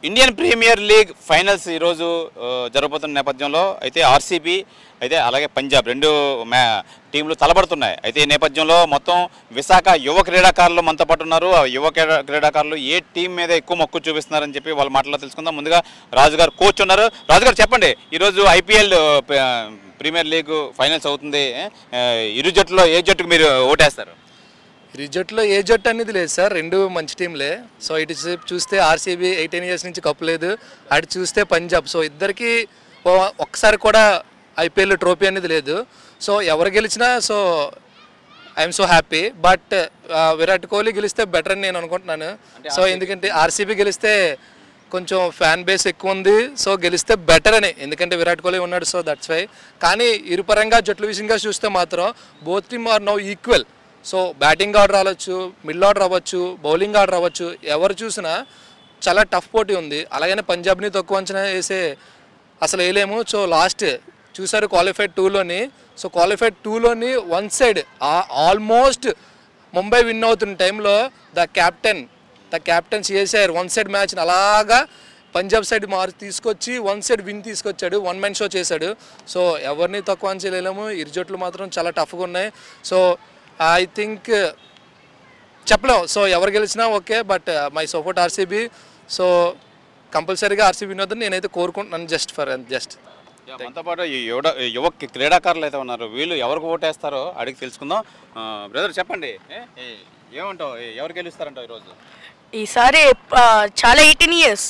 Indian premier league finals ఈరోజు జరగబోతున్న నేపథ్యంలో అయితే ఆర్సీబీ అయితే అలాగే పంజాబ్ రెండు టీంలు తలబడుతున్నాయి. అయితే ఈ నేపథ్యంలో మొత్తం విశాఖ యువ క్రీడాకారులు మనతో పాటు ఉన్నారు. ఆ యువ క్రీడాకారులు ఏ టీం మీద ఎక్కువ మొక్కు చూపిస్తున్నారని చెప్పి వాళ్ళ మాటల్లో తెలుసుకుందాం. ముందుగా రాజుగారు కోచ్ ఉన్నారు. రాజుగారు చెప్పండి, ఈరోజు ఐపీఎల్ ప్రీమియర్ లీగ్ ఫైనల్స్ అవుతుంది. ఇరు జట్టులో ఏ జట్టుకు మీరు ఓటేస్తారు? రిజల్ట్లో ఏ జట్టు అనేది లేదు సార్, రెండు మంచి టీంలే. సో ఇటు చూస్తే ఆర్సీబీ 18 years నుంచి కప్పు లేదు, అటు చూస్తే పంజాబ్. సో ఇద్దరికి ఒక్కసారి కూడా ఐపీఎల్ ట్రోఫీ అనేది లేదు. సో ఎవరు గెలిచినా so I'm so happy. But Virat Kohli గెలిస్తే బెటర్ అని నేను అనుకుంటున్నాను. సో ఎందుకంటే ఆర్సీబీ గెలిస్తే కొంచెం ఫ్యాన్ బేస్ ఎక్కువ ఉంది, సో గెలిస్తే బెటర్ అని, ఎందుకంటే విరాట్ కోహ్లీ ఉన్నాడు. So that's why. కానీ ఇరుపరంగా జట్ల విషయంగా చూస్తే మాత్రం both team are now equal. So batting order అవ్వచ్చు, మిడిల్ ఆర్డర్ అవ్వచ్చు, బౌలింగ్ ఆర్డర్ అవ్వచ్చు, ఎవరు చూసినా చాలా టఫ్ పోటీ ఉంది. అలాగనే పంజాబ్ని తక్కువ అంచనా వేసే అసలు వేయలేము. సో లాస్ట్ చూసారు క్వాలిఫైడ్ 2లోని. సో క్వాలిఫైడ్ 2లోని one side almost Mumbai win అవుతున్న టైంలో ద క్యాప్టెన్ చేశారు వన్ సైడ్ మ్యాచ్ని అలాగా పంజాబ్ సైడ్ తీసుకొచ్చి వన్ సైడ్ విన్ తీసుకొచ్చాడు, వన్ మ్యాన్ షో చేశాడు. సో ఎవరిని తక్కువ అంచనా వేయలేము. ఇరు జట్లు మాత్రం చాలా టఫ్గా ఉన్నాయి. సో ఐ థింక్ చెప్పలేం సో ఎవరు గెలిచినా okay, but my support RCB. So కంపల్సరీగా ఆర్సీబీ వినొద్దని నేనైతే కోరుకుంటున్నాను. జస్ట్ మనతో పాటు యువ క్రీడాకారులు అయితే ఉన్నారు. వీళ్ళు ఎవరికి ఓటేస్తారో అడిగి తెలుసుకుందాం. బ్రదర్ చెప్పండి, ఏమంటావు, ఎవరు గెలుస్తారంటావు ఈరోజు? ఈసారి చాలా 18 years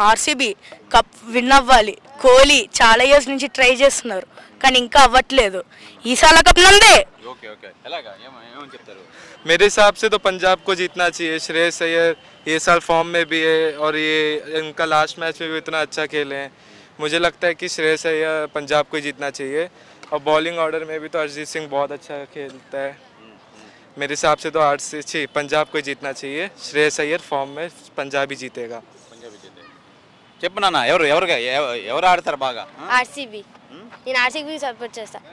ఆర్సీబీ కప్ విన్ అవ్వాలి. కోహ్లీ చాలా ఇయర్స్ నుంచి ట్రై చేస్తున్నారు కానీ ఇంకా అవ్వట్లేదు. ఈసారి కప్ నందే. मेरे हिसाब से तो पंजाब को जीतना चाहिए. श्रेयस अय्यर ये साल फॉर्म में भी है और ये इनका लास्ट मैच में भी इतना अच्छा खेले हैं. मुझे लगता है कि श्रेयस अय्यर पंजाब को जीतना चाहिए. और बॉलिंग ऑर्डर में भी तो अरिजीत सिंह बहुत अच्छा खेलता है. मेरे हिसाब से तो पंजाब को जीतना चाहिए. श्रेयस अय्यर फॉर्म में पंजाब ही जीतेगा. చెప్పు నాన్న, ఎవరు ఆడతారు బాగా? ఆర్సీబీ. నేను ఆర్సీబీ సపోర్ట్ చేస్తాను.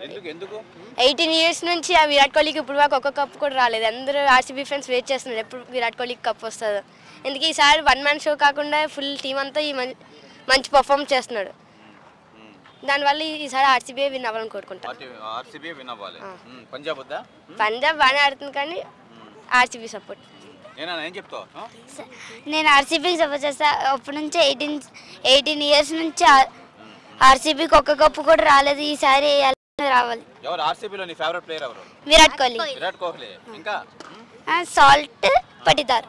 18 years నుంచి ఆ విరాట్ కోహ్లీకి ఇప్పుడు వరకు ఒక్క కప్ కూడా రాలేదు. అందరూ ఆర్సీబీ ఫ్యాన్స్ వెయిట్ చేస్తున్నారు ఎప్పుడు విరాట్ కోహ్లీకి కప్ వస్తుందో. ఎందుకు ఈసారి వన్ మ్యాన్ షో కాకుండా ఫుల్ టీం అంతా ఈ మంచి పర్ఫార్మ్ చేస్తున్నాడు. దానివల్ల ఈసారి ఆర్సీబీ విన్ అవ్వాలని కోరుకుంటాను. పంజాబ్ బాగానే ఆడుతుంది కానీ ఆర్సీబీ సపోర్ట్. నేను ఆర్సీబీకి సపోర్ట్ చేస్తాను. అప్పటి నుంచి 18 years నుంచి ఆర్సీబీకి ఒక్క కప్పు కూడా రాలేదు. ఈసారి రావాలి. విరాట్ కోహ్లీ. సాల్ట్ పటిదార్.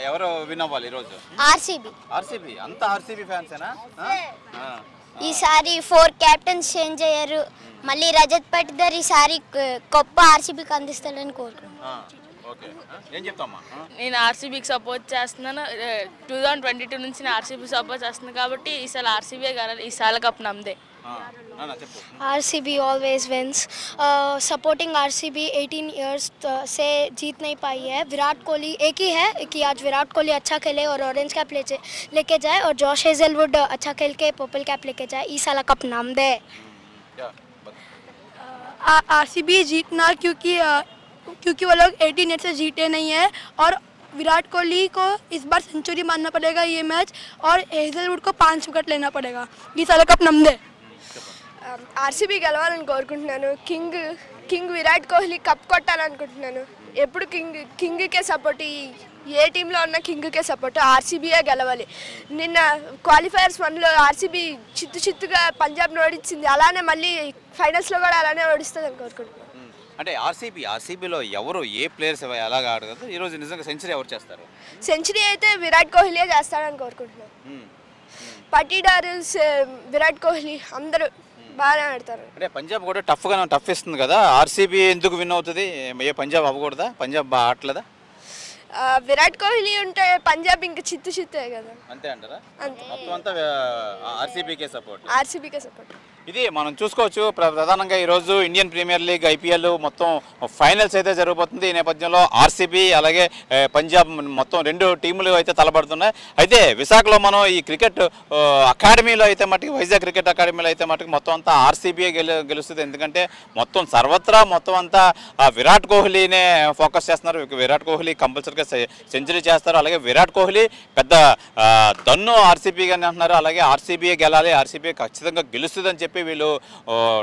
ఎవరు విన్ అవ్వాలి ఈరోజు? ఆర్సీబీ. అంతా ఆర్సీబీ ఫ్యాన్సేనా? ఈసారి 4 captains చేంజ్ అయ్యారు. మళ్ళీ రజత్ పటిదార్ ఈసారి గొప్ప ఆర్సీబీకి అందిస్తాడని కోరుకుంటున్నాను. నేను ఆర్సీబీకి సపోర్ట్ చేస్తున్నాను. 2022 నుంచి నేను ఆర్సీబీ సపోర్ట్ చేస్తున్నాను కాబట్టి ఈసారి ఆర్సీబీ కానీ ఈసారి కప్ నమ్మదే. RCB always wins. Supporting RCB 18 years से जीत नहीं पाई है. विराट कोहली एक ही है कि आज विराट कोहली अच्छा खेले और ऑरेंज कैप लेके जाए और जॉश हेजलवुड अच्छा खेल के पर्पल कैप लेके जाए. इस साल कप नाम दे. आरसीबी जीतना क्योंकि वो लोग 18 years से जीते नहीं है और विराट कोहली को इस बार सेंचुरी मारना पड़ेगा ये मैच और हेजलवुड को 5 विकेट लेना पड़ेगा. इस साल कप नाम दे. ఆర్సీబీ గెలవాలని కోరుకుంటున్నాను. కింగ్ విరాట్ కోహ్లీ కప్ కొట్టాలనుకుంటున్నాను. ఎప్పుడు కింగ్కే సపోర్ట్, ఏ టీంలో ఉన్న కింగ్కే సపోర్ట్. ఆర్సీబీయే గెలవాలి. నిన్న క్వాలిఫైయర్స్ 1లో ఆర్సీబీ చిత్తుగా పంజాబ్ని ఓడించింది. అలానే మళ్ళీ ఫైనల్స్లో కూడా అలానే ఓడిస్తుంది అని కోరుకుంటున్నాను. అంటే ఆర్సీబీలో ఎవరు ఏ ప్లేయర్స్ ఎలాగ ఆడగలరు? ఈరోజు నిజంగా సెంచరీ ఎవరు చేస్తారు? సెంచరీ అయితే విరాట్ కోహ్లీయే చేస్తాడని కోరుకుంటున్నాను. పటీదార్, విరాట్ కోహ్లీ అందరూ బాగా ఆడతారు. అంటే పంజాబ్ కూడా టఫ్ ఇస్తుంది కదా, ఆర్సీబీ ఎందుకు విన్ అవుతుంది? ఏ పంజాబ్ అవ్వకూడదా? పంజాబ్ బాగా ఆడలేదా? విరాట్ కోహ్లీ ఉంటే పంజాబ్ ఇంకా చిత్తే కదా. అంతే అంటారా? మొత్తం అంతా ఆర్సీబీకే సపోర్ట్. ఇది మనం చూసుకోవచ్చు. ప్రధానంగా ఈరోజు ఇండియన్ ప్రీమియర్ లీగ్ ఐపీఎల్ మొత్తం ఫైనల్స్ అయితే జరగబోతుంది. ఈ నేపథ్యంలో ఆర్సీబీ అలాగే పంజాబ్ మొత్తం 2 టీములు అయితే తలపడుతున్నాయి. అయితే విశాఖలో మనం ఈ క్రికెట్ అకాడమీలో అయితే మటుకు వైజాగ్ క్రికెట్ అకాడమీలో అయితే మటుకు మొత్తం అంతా ఆర్సీబీ గెలుస్తుంది. ఎందుకంటే మొత్తం సర్వత్రా మొత్తం అంతా విరాట్ కోహ్లీనే ఫోకస్ చేస్తున్నారు. విరాట్ కోహ్లీ కంపల్సరీగా సెంచరీ చేస్తారు. అలాగే విరాట్ కోహ్లీ పెద్ద దన్ను ఆర్సీబీగానే అంటున్నారు. అలాగే ఆర్సీబీ గెలాలి, ఆర్సీబీ ఖచ్చితంగా గెలుస్తుందని చెప్పి వీళ్ళు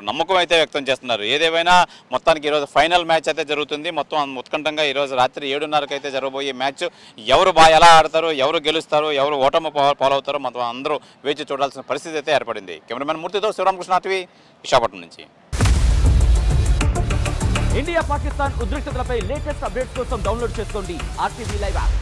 నమ్మకం అయితే వ్యక్తం చేస్తున్నారు. ఏదేమైనా మొత్తానికి ఈరోజు ఫైనల్ మ్యాచ్ అయితే జరుగుతుంది. మొత్తం ఉత్కంఠంగా ఈరోజు రాత్రి 7:30కి అయితే జరగబోయే మ్యాచ్ ఎవరు ఎలా ఆడతారు, ఎవరు గెలుస్తారు, ఎవరు ఓటమి పాలవుతారో మొత్తం అందరూ వేచి చూడాల్సిన పరిస్థితి అయితే ఏర్పడింది. కెమెరామెన్ మూర్తితో శివరామకృష్ణ టీవీ విశాఖపట్నం నుంచి. ఇండియా పాకిస్తాన్ ఉద్రిక్తతలపై లేటెస్ట్ అప్డేట్స్ కోసం డౌన్లోడ్ చేసుకోండి ఆర్టీవీ లైవ్ యాప్.